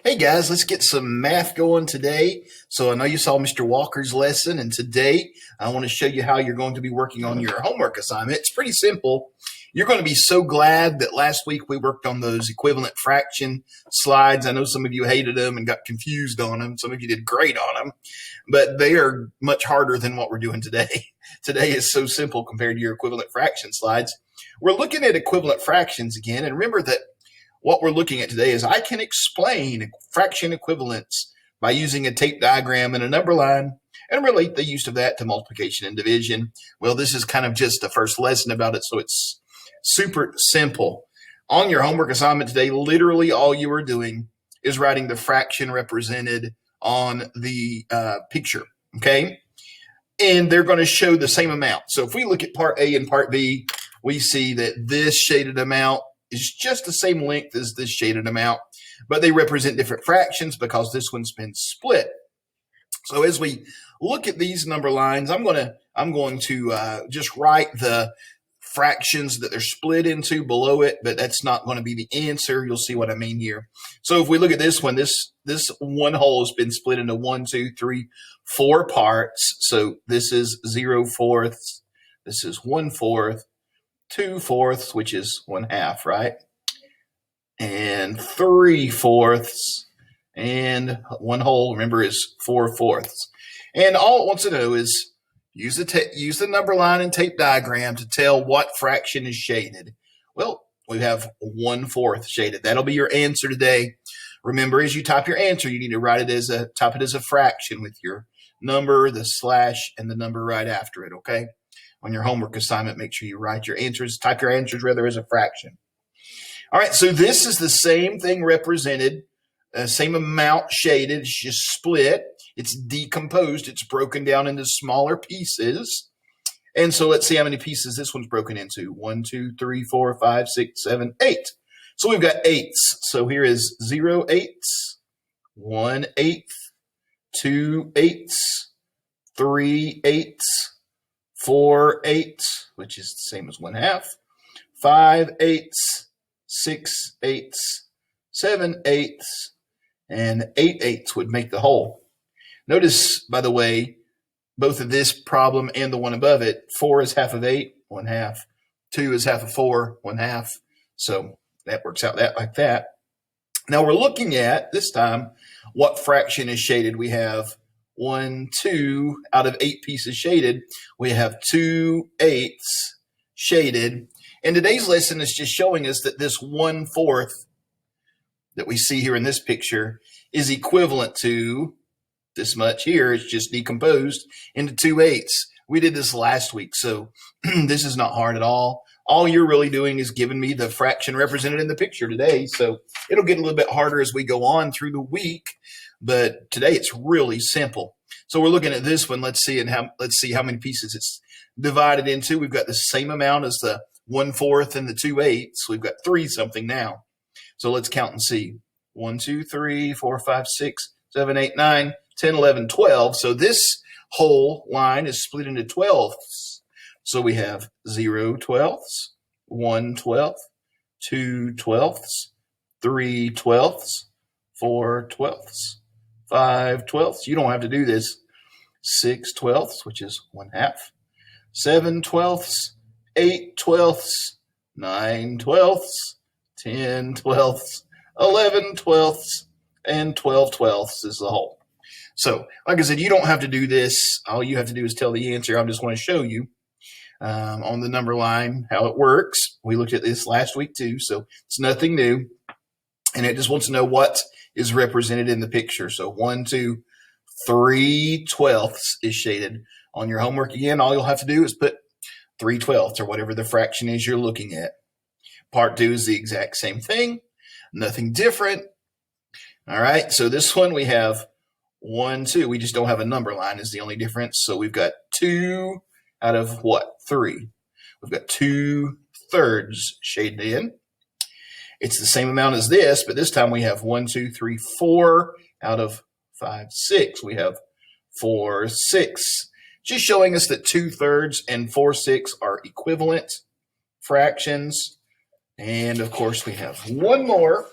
Hey guys, let's get some math going today. So I know you saw Mr. Walker's lesson, and today I want to show you how you're going to be working on your homework assignment. It's pretty simple. You're going to be so glad that last week we worked on those equivalent fraction slides. I know some of you hated them and got confused on them. Some of you did great on them, but they are much harder than what we're doing today. Today is so simple compared to your equivalent fraction slides. We're looking at equivalent fractions again, and remember that what we're looking at today is I can explain fraction equivalence by using a tape diagram and a number line and relate the use of that to multiplication and division. Well, this is kind of just the first lesson about it, so it's super simple. On your homework assignment today, literally all you are doing is writing the fraction represented on the picture, okay? And they're going to show the same amount. So if we look at part A and part B, we see that this shaded amount is just the same length as this shaded amount, but they represent different fractions because this one's been split. So as we look at these number lines, I'm going to just write the fractions that they're split into below it, but that's not going to be the answer. You'll see what I mean here. So if we look at this one, this one whole has been split into 1, 2, 3, 4 parts. So this is 0/4. This is 1/4. 2/4, which is 1/2, right? And 3/4, and one whole, remember, is 4/4. And all it wants to do is use the number line and tape diagram to tell what fraction is shaded. Well, we have 1/4 shaded. That'll be your answer today. Remember, as you type your answer, you need to type it as a fraction with your number, the slash, and the number right after it, okay? On your homework assignment, make sure you write your answers, type your answers rather as a fraction. All right, so this is the same thing represented, same amount shaded, it's just split. It's decomposed, it's broken down into smaller pieces. And so let's see how many pieces this one's broken into. 1, 2, 3, 4, 5, 6, 7, 8. So we've got eighths. So here is 0/8, 1/8, 2/8, 3/8, 4/8, which is the same as 1/2, 5/8, 6/8, 7/8, and 8/8 would make the whole. Notice, by the way, both of this problem and the one above it, 4 is half of 8, 1/2. 2 is half of 4, 1/2. So that works out like that. Now we're looking at, this time, what fraction is shaded. We have 1, 2 out of 8 pieces shaded. We have 2/8 shaded. And today's lesson is just showing us that this 1/4 that we see here in this picture is equivalent to this much here. It's just decomposed into 2/8. We did this last week, so this is not hard at all. All you're really doing is giving me the fraction represented in the picture today. So it'll get a little bit harder as we go on through the week, but today it's really simple. So we're looking at this one. Let's see how many pieces it's divided into. We've got the same amount as the 1/4 and the 2/8. We've got 3 something now. So let's count and see. 1, 2, 3, 4, 5, 6, 7, 8, 9, 10, 11, 12. So this whole line is split into 12ths. So we have 0/12, 1/12, 2/12, 3/12, 4/12, 5/12. You don't have to do this. 6/12, which is 1/2, 7/12, 8/12, 9/12, 10/12, 11/12, and 12/12 is the whole. So, like I said, you don't have to do this. All you have to do is tell the answer. I just want to show you on the number line how it works. We looked at this last week too, so it's nothing new. And it just wants to know what is represented in the picture. So 1, 2, 3/12 is shaded. On your homework again, all you'll have to do is put 3/12 or whatever the fraction is you're looking at. Part 2 is the exact same thing, nothing different. All right, so this one we have 1, 2. We just don't have a number line is the only difference. So we've got 2 out of what? 3. We've got 2/3 shaded in. It's the same amount as this, but this time we have 1, 2, 3, 4 out of 5, 6. We have 4/6. Just showing us that 2/3 and 4/6 are equivalent fractions. And of course, we have one more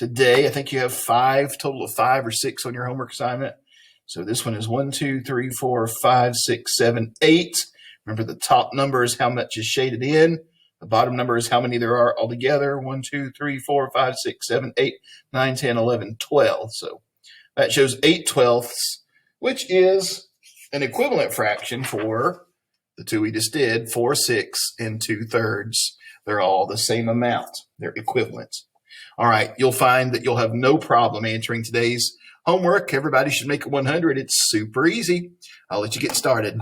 today. I think you have total of 5 or 6 on your homework assignment. So this one is 1, 2, 3, 4, 5, 6, 7, 8. Remember, the top number is how much is shaded in. The bottom number is how many there are altogether. 1, 2, 3, 4, 5, 6, 7, 8, 9, 10, 11, 12. So that shows 8/12, which is an equivalent fraction for the two we just did, 4, 6, and 2/3. They're all the same amount. They're equivalent. All right, you'll find that you'll have no problem answering today's homework. Everybody should make it 100. It's super easy. I'll let you get started.